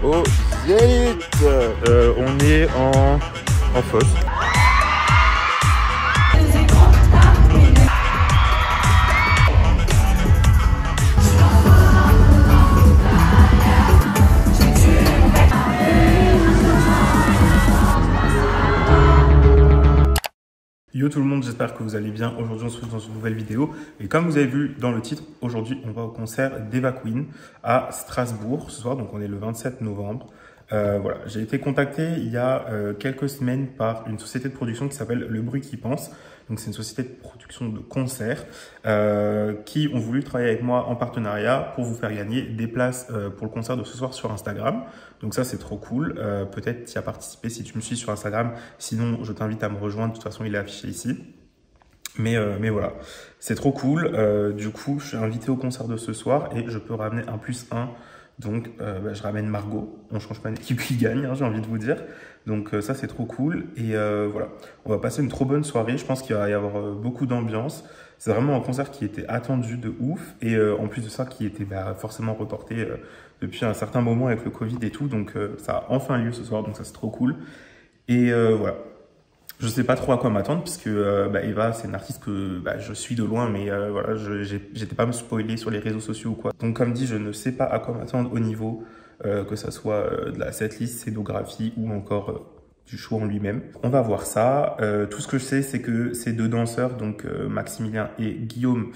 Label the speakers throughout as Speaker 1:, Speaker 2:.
Speaker 1: au Zénith. On est en fosse. Yo tout le monde, j'espère que vous allez bien. Aujourd'hui on se retrouve dans une nouvelle vidéo et comme vous avez vu dans le titre, aujourd'hui on va au concert d'Eva Queen à Strasbourg ce soir, donc on est le 27 novembre. Voilà, j'ai été contacté il y a quelques semaines par une société de production qui s'appelle Le Bruit qui pense. Donc c'est une société de production de concerts qui ont voulu travailler avec moi en partenariat pour vous faire gagner des places pour le concert de ce soir sur Instagram. Donc ça c'est trop cool, peut-être t'y as participé si tu me suis sur Instagram, sinon je t'invite à me rejoindre, de toute façon il est affiché ici. Mais voilà, c'est trop cool, du coup je suis invité au concert de ce soir et je peux ramener un +1. Donc, je ramène Margot. On ne change pas une équipe qui gagne, hein, j'ai envie de vous dire. Donc, ça, c'est trop cool. Et voilà, on va passer une trop bonne soirée. Je pense qu'il va y avoir beaucoup d'ambiance. C'est vraiment un concert qui était attendu de ouf. Et en plus de ça, qui était forcément reporté depuis un certain moment avec le Covid et tout. Donc, ça a enfin lieu ce soir. Donc, ça, c'est trop cool. Et voilà. Je sais pas trop à quoi m'attendre puisque Eva c'est une artiste que je suis de loin mais voilà, j'étais pas me spoiler sur les réseaux sociaux ou quoi. Donc comme dit, je ne sais pas à quoi m'attendre au niveau que ça soit de la setlist, scénographie ou encore du show en lui-même. On va voir ça. Tout ce que je sais c'est que ces deux danseurs, donc Maximilien et Guillaume,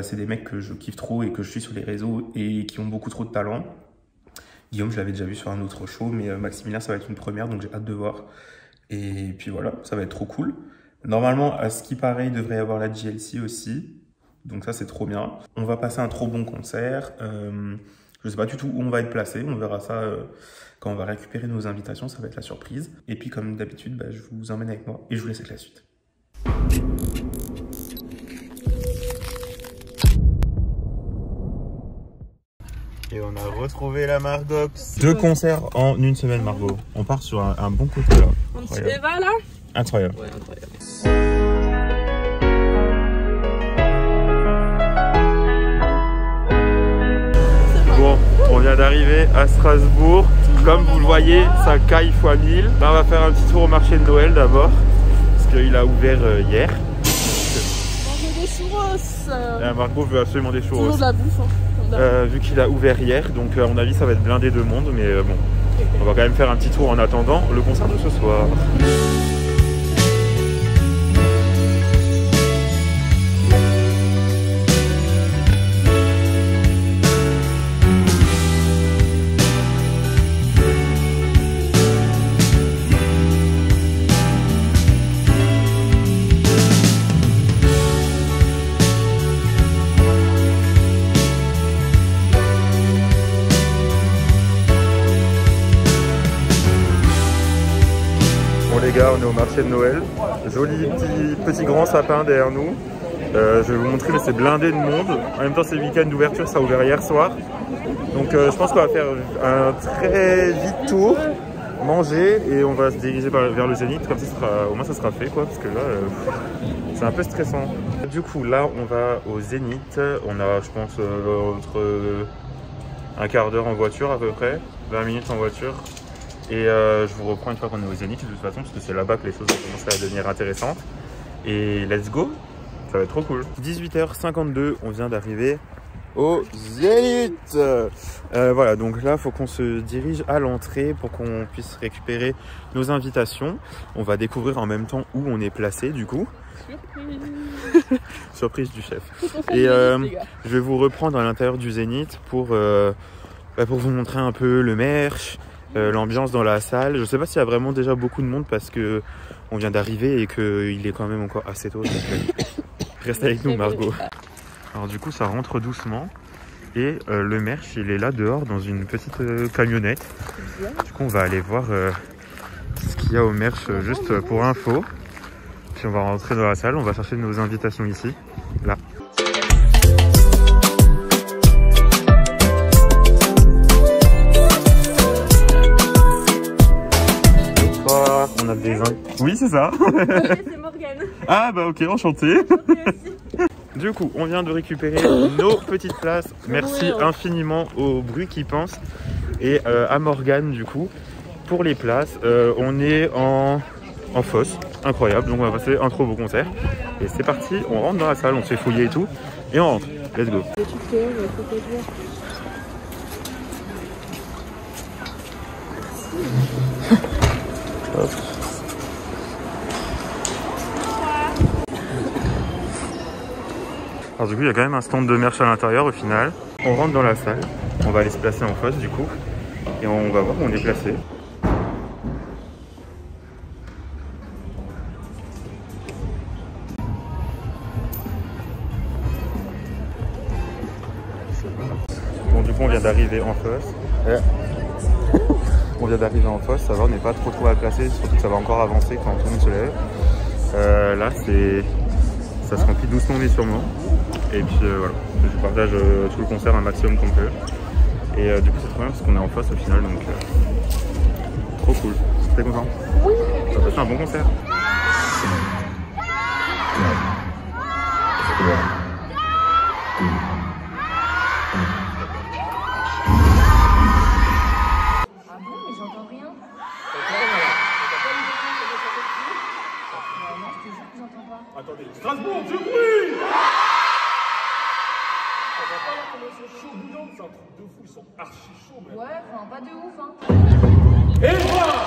Speaker 1: c'est des mecs que je kiffe trop et que je suis sur les réseaux et qui ont beaucoup trop de talent. Guillaume je l'avais déjà vu sur un autre show mais Maximilien ça va être une première donc j'ai hâte de voir. Et puis voilà, ça va être trop cool. Normalement, à ce qui paraît, il devrait y avoir la JLC aussi. Donc ça, c'est trop bien. On va passer un trop bon concert. Je sais pas du tout où on va être placé. On verra ça quand on va récupérer nos invitations. Ça va être la surprise. Et puis, comme d'habitude, je vous emmène avec moi et je vous laisse avec la suite. Et on a retrouvé la Margox. 2 concerts en une semaine, Margot. On part sur un bon côté là.
Speaker 2: On se Eva là.
Speaker 1: Incroyable.
Speaker 2: Ouais, incroyable.
Speaker 1: Bon, on vient d'arriver à Strasbourg. Comme vous le voyez, ça caille x 1000. Là, on va faire un petit tour au marché de Noël d'abord. Parce qu'il a ouvert hier.
Speaker 2: Manger des churros.
Speaker 1: Margot veut absolument des churros.
Speaker 2: Toujours de la bouffe.
Speaker 1: Vu qu'il a ouvert hier, donc à mon avis ça va être blindé de monde, mais bon, on va quand même faire un petit tour en attendant le concert de ce soir. Les gars, on est au marché de Noël, joli petit grand sapin derrière nous. Je vais vous montrer, mais c'est blindé de monde. En même temps, c'est le week-end d'ouverture, ça a ouvert hier soir. Donc je pense qu'on va faire un très vite tour, manger et on va se diriger vers le Zénith. Comme ça, au moins ça sera fait quoi, parce que là, c'est un peu stressant. Du coup, là, on va au Zénith. On a, je pense, entre un quart d'heure en voiture à peu près, 20 minutes en voiture. Et je vous reprends une fois qu'on est au Zénith de toute façon parce que c'est là-bas que les choses vont commencer à devenir intéressantes. Et let's go, ça va être trop cool. 18h52, on vient d'arriver au Zénith. Voilà, donc là, il faut qu'on se dirige à l'entrée pour qu'on puisse récupérer nos invitations. On va découvrir en même temps où on est placé du coup. Surprise. Surprise du chef. Et je vais vous reprendre à l'intérieur du Zénith pour vous montrer un peu le merch. L'ambiance dans la salle. Je sais pas s'il y a vraiment déjà beaucoup de monde parce que on vient d'arriver et qu'il est quand même encore assez tôt. Reste avec nous Margot. Alors du coup ça rentre doucement et le merch il est là dehors dans une petite camionnette. Du coup on va aller voir ce qu'il y a au merch juste pour info. Puis on va rentrer dans la salle, on va chercher nos invitations ici. Là. On a des... Oui, c'est ça.
Speaker 2: C'est Morgane.
Speaker 1: Ah bah ok, enchanté. Du coup, on vient de récupérer nos petites places. Merci infiniment au Bruit qui pense. Et à Morgane, du coup, pour les places, on est en fosse, incroyable. Donc on va passer un trop beau concert. Et c'est parti, on rentre dans la salle, on se fait fouiller et tout. Et on rentre, let's go. Hop. Alors du coup, il y a quand même un stand de merch à l'intérieur au final. On rentre dans la salle, on va aller se placer en fosse du coup. Et on va voir où on est placé. Bon, du coup, on vient d'arriver en fosse. On vient d'arriver en fosse, ça va, on n'est pas trop à placer, surtout que ça va encore avancer quand tout le monde se lève. Là, ça se remplit doucement mais sûrement. Et puis voilà, je partage tout le concert un maximum qu'on peut. Et du coup, c'est trop bien parce qu'on est en fosse au final, donc trop cool. T'es content? Oui. Ça va être un bon concert.
Speaker 3: Attendez, Strasbourg, du bruit! On va pas voir comment ils sont chauds bouillants, c'est un truc de fou, ils sont archi chauds même.
Speaker 2: Ouais, enfin pas de ouf hein.
Speaker 3: Et voilà!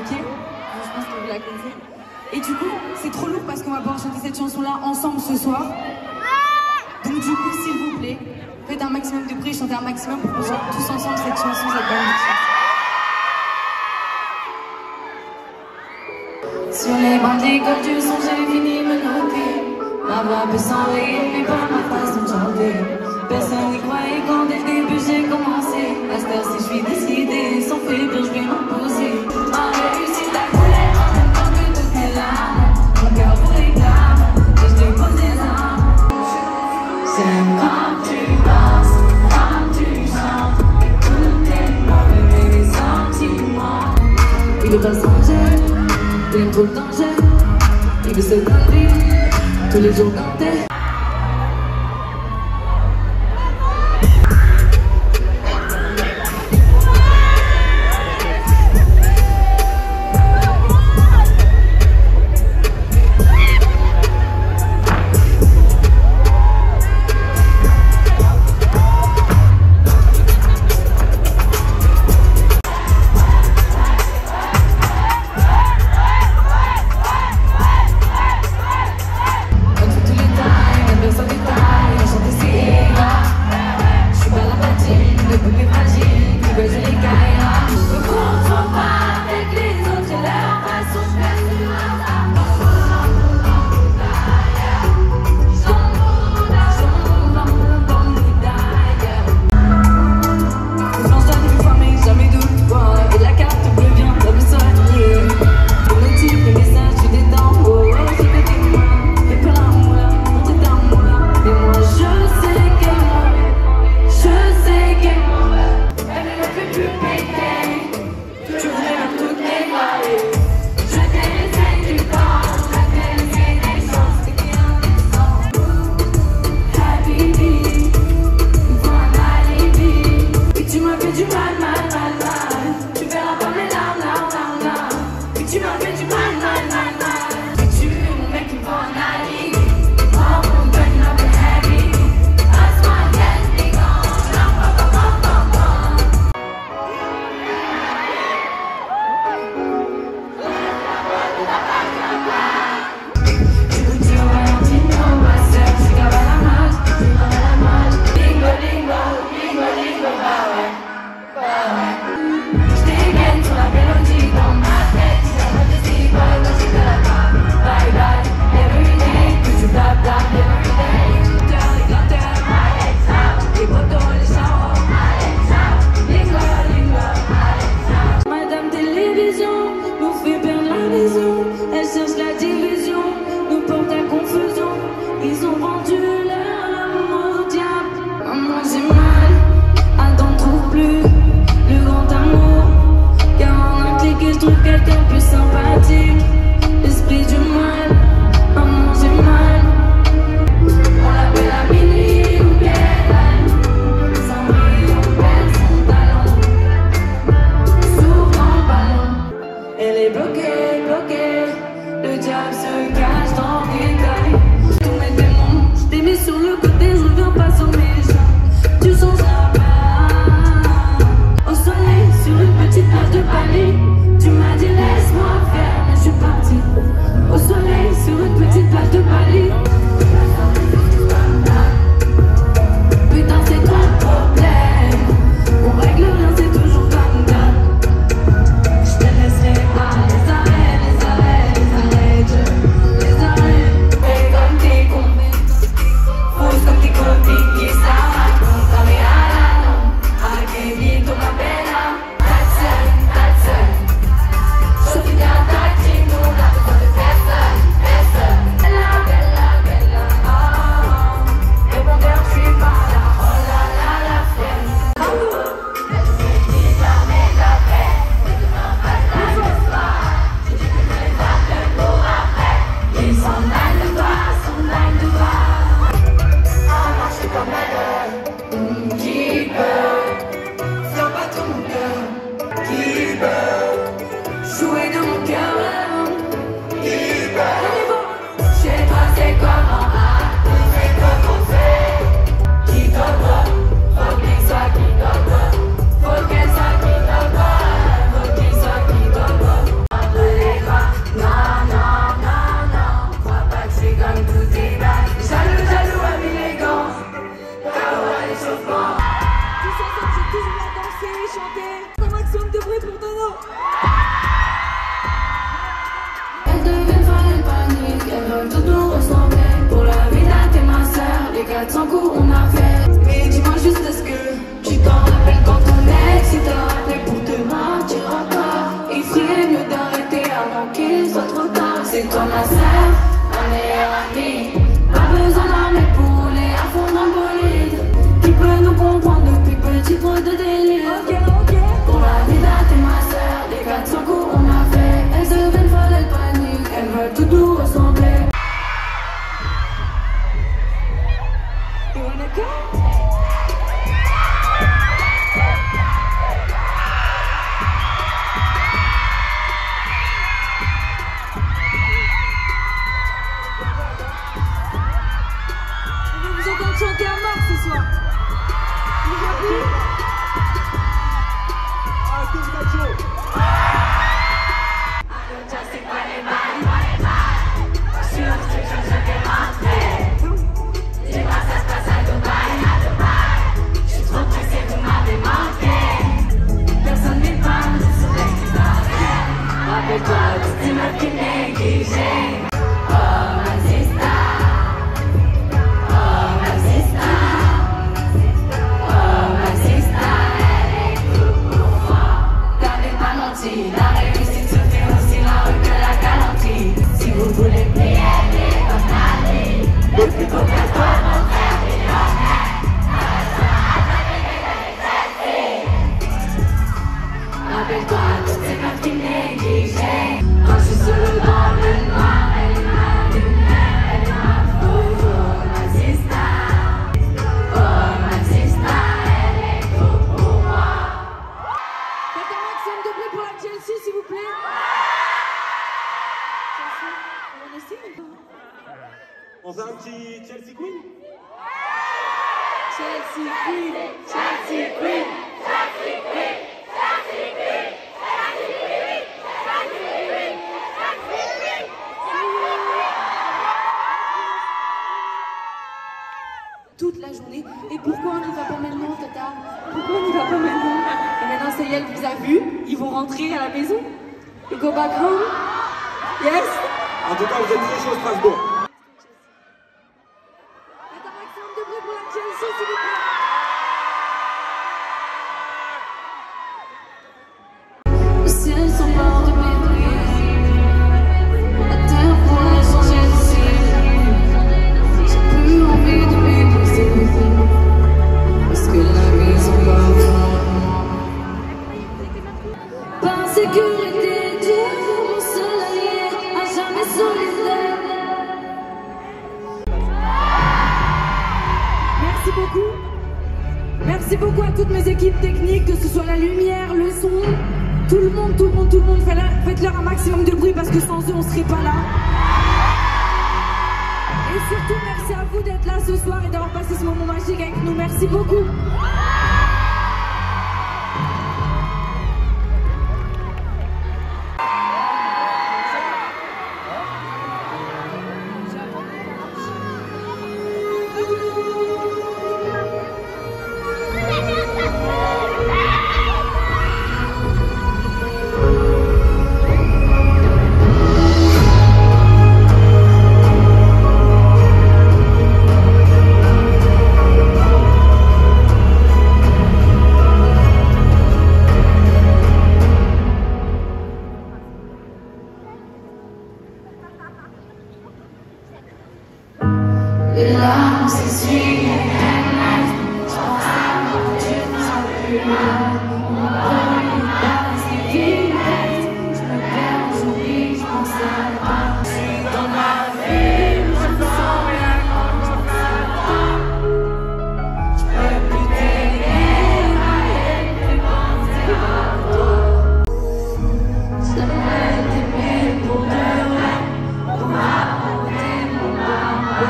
Speaker 4: ok? Je pense que vous la connaissez. Et du coup, c'est trop lourd parce qu'on va pouvoir chanter cette chanson-là ensemble ce soir. Donc du coup, s'il vous plaît, faites un maximum de bruit, chantez un maximum pour qu'on chante tous ensemble cette chanson, cette belle chanson. Sur les bancs d'école du son, j'ai fini me noter. Ma voix peut s'enrayer, mais pas ma façon de chanter. Personne n'y croyait quand dès le début j'ai commencé. À cette heure-ci, je suis décidée, sans faiblir, je vais m'imposer. Ma réussite a coulé en même temps que toutes mes larmes. Mon cœur vous réclame, et je dépose des armes. J'aime quand tu danses, quand tu chantes. Tous tes mots me mettent des sentiments. Il veut pas changer, il aime trop le danger. Il veut se donner tous les jours quand t'es. c'est toi ma sœur, ma meilleure amie. Pas besoin d'armer pour les à fond dans le bolide. Qui peut nous comprendre depuis petit, trop de délire. Pour la vida, t'es ma sœur, des 400 coups on a fait. Elles deviennent folles, elles paniquent, elles veulent tout nous ressembler. You wanna go?
Speaker 2: Chanter à mort ce soir. Vous avez
Speaker 4: Personne n'est pas sur les avec toi, toutes ces meufs qui négligent. La réussite se fait aussi la rue que la galanterie. Si vous voulez payer comme la vie, le plus beau cadeau, mon frère millionnaire. Rappelle-toi toutes ces meufs qui négligeaient. Quand je suis seule dans le noir, elle est ma lumière, elle est ma photo, ma sista. Oh ma sista, elle est tout pour moi.
Speaker 2: faites un maximum de bruit pour la Chelsea, s'il vous plaît. On essaie ou pas?
Speaker 3: On fait un petit Chelsea Queen?
Speaker 2: Chelsea Queen,
Speaker 4: Chelsea Queen,
Speaker 2: Chelsea Queen, Chelsea Queen, Chelsea Queen, Chelsea Queen, Chelsea Queen. Toute la journée. Et pourquoi on n'y va pas maintenant, Tata? Pourquoi on n'y va pas maintenant? Et maintenant, ça y est, elle vous a vu. Ils vont rentrer à la maison. You go back home. Yes?
Speaker 3: En tout cas, vous êtes très chaud, Strasbourg.
Speaker 2: Faites un maximum de bruit pour la Chelsea, s'il vous plaît.
Speaker 4: le ciel s'empare de mes prières. La terre pourrait changer de ciel. J'ai plus envie de m'épouser. Parce que la vie s'empare de moi. Par sécurité, Dieu est mon seul allié, à jamais solidaire.
Speaker 2: Merci beaucoup. Merci beaucoup à toutes mes équipes techniques, que ce soit la lumière, le son, tout le monde, faites-leur un maximum de bruit parce que sans eux on serait pas là. Et surtout merci à vous d'être là ce soir et d'avoir passé ce moment magique avec nous. Merci beaucoup.
Speaker 4: Les larmes s'essuient, je pense à moi, tu ne seras plus là. Mon cœur n'est pas si vite, je me perds, j'oublie, je pense à toi. Je suis dans ma vie, je me sens bien quand je parle. Je peux plus t'aimer, ma haine fait penser à toi. J'aimerais t'aimer pour de vrai, pour m'apporter mon mal.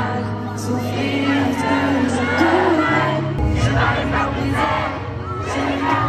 Speaker 4: Souffrir ce que je te hais, je n'arrive pas à briser, je n'ai qu'à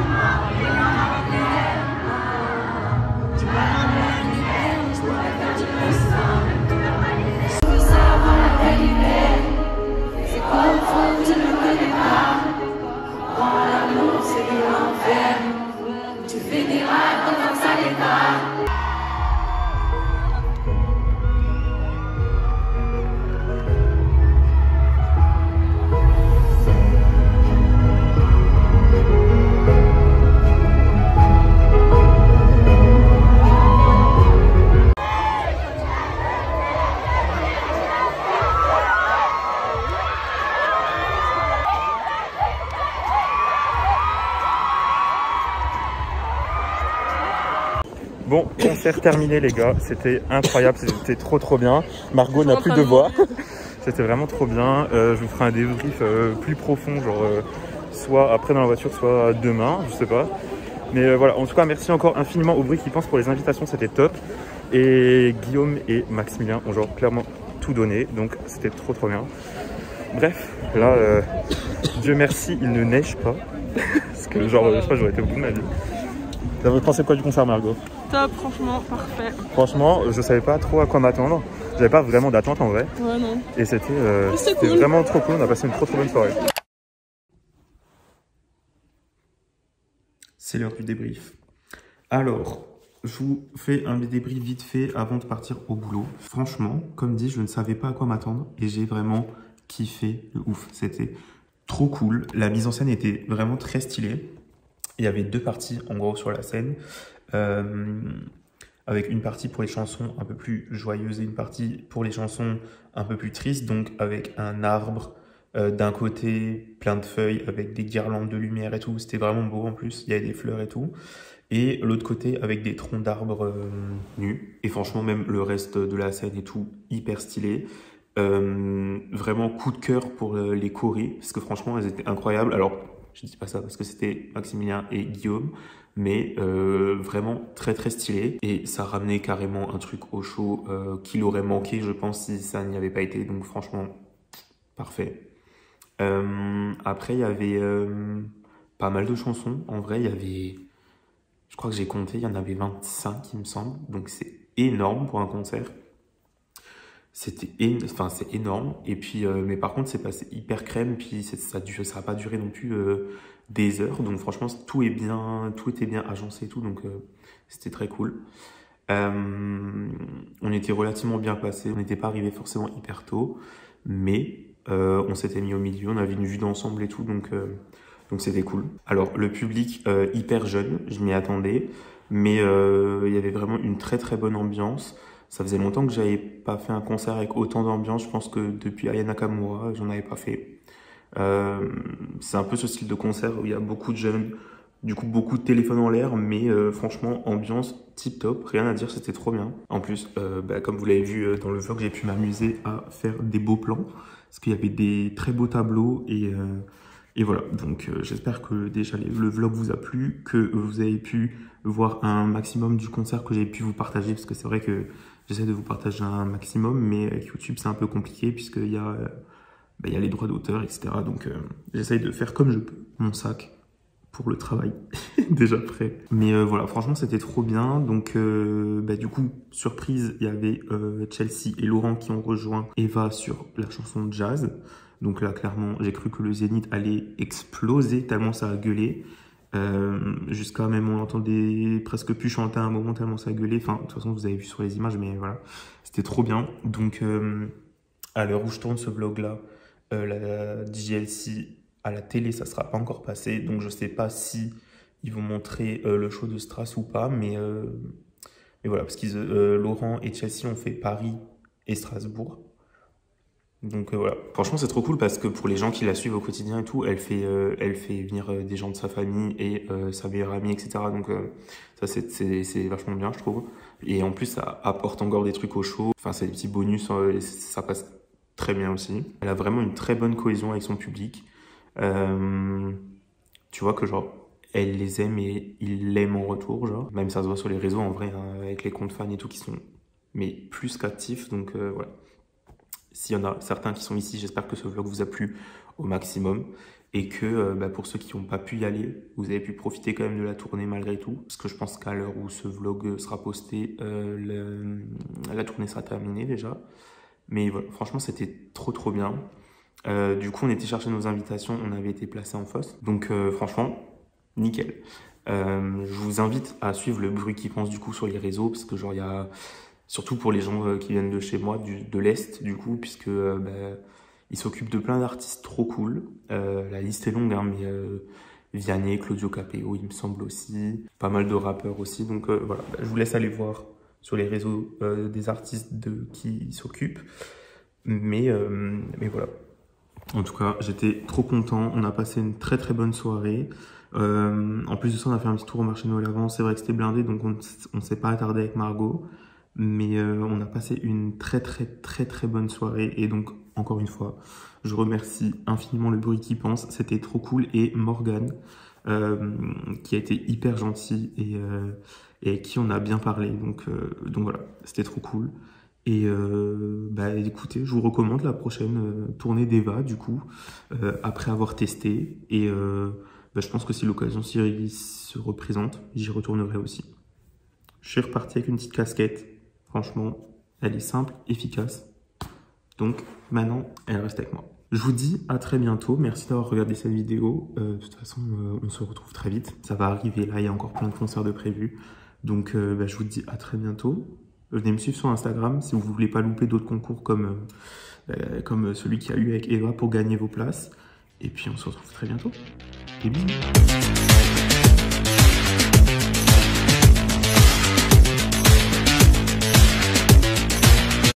Speaker 1: concert terminé les gars, c'était incroyable, c'était trop bien. Margot n'a plus de voix. C'était vraiment trop bien. Je vous ferai un débrief plus profond, genre soit après dans la voiture, soit demain, je sais pas. Mais voilà, en tout cas, merci encore infiniment au bruit qui pense pour les invitations, c'était top. Et Guillaume et Maximilien ont genre clairement tout donné, donc c'était trop bien. Bref, là, Dieu merci, il ne neige pas. Parce que genre, je sais pas, j'aurais été au bout de ma vie. Vous pensez quoi du concert, Margot?
Speaker 5: Top, franchement, parfait.
Speaker 1: Franchement, je savais pas trop à quoi m'attendre. J'avais pas vraiment d'attente en vrai.
Speaker 5: Ouais, non.
Speaker 1: Et c'était
Speaker 5: cool.
Speaker 1: Vraiment trop cool, on a passé une trop bonne soirée. C'est l'heure du débrief. Alors, je vous fais un débrief vite fait avant de partir au boulot. Franchement, comme dit, je ne savais pas à quoi m'attendre et j'ai vraiment kiffé de ouf. C'était trop cool. La mise en scène était vraiment très stylée. Il y avait 2 parties en gros sur la scène. Avec une partie pour les chansons un peu plus joyeuses et une partie pour les chansons un peu plus tristes. Donc avec un arbre d'un côté, plein de feuilles avec des guirlandes de lumière et tout. C'était vraiment beau en plus, il y avait des fleurs et tout. Et l'autre côté avec des troncs d'arbres nus. Et franchement même le reste de la scène et tout, hyper stylé. Vraiment coup de cœur pour les chorés, parce que franchement elles étaient incroyables. Alors je dis pas ça parce que c'était Maximilien et Guillaume, mais vraiment très stylé. Et ça ramenait carrément un truc au show qu'il aurait manqué, je pense, si ça n'y avait pas été. Donc franchement, parfait. Après, il y avait pas mal de chansons. En vrai, il y avait, je crois que j'ai compté, il y en avait 25, il me semble. Donc c'est énorme pour un concert. C'est énorme. Et puis, mais par contre, c'est passé hyper crème. Puis ça n'a pas duré non plus des heures. Donc franchement, tout était bien agencé et tout. Donc c'était très cool. On était relativement bien placés. On n'était pas arrivé forcément hyper tôt. Mais on s'était mis au milieu. On avait une vue d'ensemble et tout. Donc c'était cool. Alors, le public hyper jeune, je m'y attendais. Mais il y avait vraiment une très bonne ambiance. Ça faisait longtemps que j'avais pas fait un concert avec autant d'ambiance. Je pense que depuis Aya Nakamura, j'en avais pas fait. C'est un peu ce style de concert où il y a beaucoup de jeunes, du coup beaucoup de téléphones en l'air, mais franchement ambiance tip top, rien à dire, c'était trop bien. En plus, comme vous l'avez vu dans le vlog, j'ai pu m'amuser à faire des beaux plans parce qu'il y avait des très beaux tableaux et voilà. Donc j'espère que déjà le vlog vous a plu, que vous avez pu voir un maximum du concert que j'ai pu vous partager, parce que c'est vrai que j'essaie de vous partager un maximum, mais avec YouTube c'est un peu compliqué puisqu'il y a les droits d'auteur, etc. Donc j'essaye de faire comme je peux. Mon sac pour le travail déjà prêt. Mais voilà, franchement c'était trop bien. Donc du coup, surprise, il y avait Chelsea et Laurent qui ont rejoint Eva sur la chanson Jazz. Donc là, clairement, j'ai cru que le Zénith allait exploser tellement ça a gueulé. Jusqu'à même on entendait presque plus chanter à un moment tellement ça a gueulé. Enfin, de toute façon, vous avez vu sur les images, mais voilà, c'était trop bien. Donc, à l'heure où je tourne ce vlog-là, la JLC à la télé, ça sera pas encore passé. Donc, je sais pas si ils vont montrer le show de Stras ou pas, mais voilà, parce que Laurent et Chelsea ont fait Paris et Strasbourg. Donc voilà, franchement c'est trop cool parce que pour les gens qui la suivent au quotidien et tout, elle fait venir des gens de sa famille et sa meilleure amie, etc. Donc ça c'est vachement bien, je trouve. Et en plus ça apporte encore des trucs au show, enfin c'est des petits bonus, et ça passe très bien aussi. Elle a vraiment une très bonne cohésion avec son public. Tu vois que genre elle les aime et ils l'aiment en retour, genre. Même ça se voit sur les réseaux en vrai, hein, avec les comptes fans et tout qui sont mais plus qu'actifs, donc voilà. S'il y en a certains qui sont ici, j'espère que ce vlog vous a plu au maximum et que pour ceux qui n'ont pas pu y aller, vous avez pu profiter quand même de la tournée malgré tout. Parce que je pense qu'à l'heure où ce vlog sera posté, la tournée sera terminée déjà. Mais voilà, franchement, c'était trop bien. Du coup, on était chercher nos invitations, on avait été placés en fosse. Donc franchement, nickel. Je vous invite à suivre le bruit qui pense du coup sur les réseaux parce que genre il y a... Surtout pour les gens qui viennent de chez moi, de l'Est du coup, puisque ils s'occupent de plein d'artistes trop cool. La liste est longue, hein, mais Vianney, Claudio Capéo, il me semble aussi. Pas mal de rappeurs aussi, donc voilà. Je vous laisse aller voir sur les réseaux des artistes qui s'occupent. Mais voilà. En tout cas, j'étais trop content. On a passé une très bonne soirée. En plus de ça, on a fait un petit tour au marché Noël avant. C'est vrai que c'était blindé, donc on ne s'est pas attardé avec Margot. Mais on a passé une très bonne soirée. Et donc, encore une fois, je remercie infiniment le bruit qui pense. C'était trop cool. Et Morgane, qui a été hyper gentil et avec qui on a bien parlé. Donc voilà, c'était trop cool. Et écoutez, je vous recommande la prochaine tournée d'Eva, du coup, après avoir testé. Et je pense que si l'occasion se représente, j'y retournerai aussi. Je suis reparti avec une petite casquette. Franchement, elle est simple, efficace. Donc maintenant, elle reste avec moi. Je vous dis à très bientôt. Merci d'avoir regardé cette vidéo. De toute façon, on se retrouve très vite. Ça va arriver. Là, il y a encore plein de concerts de prévus. Donc, je vous dis à très bientôt. Venez me suivre sur Instagram si vous ne voulez pas louper d'autres concours comme celui qu'il y a eu avec Eva pour gagner vos places. Et puis, on se retrouve très bientôt. Et bisous.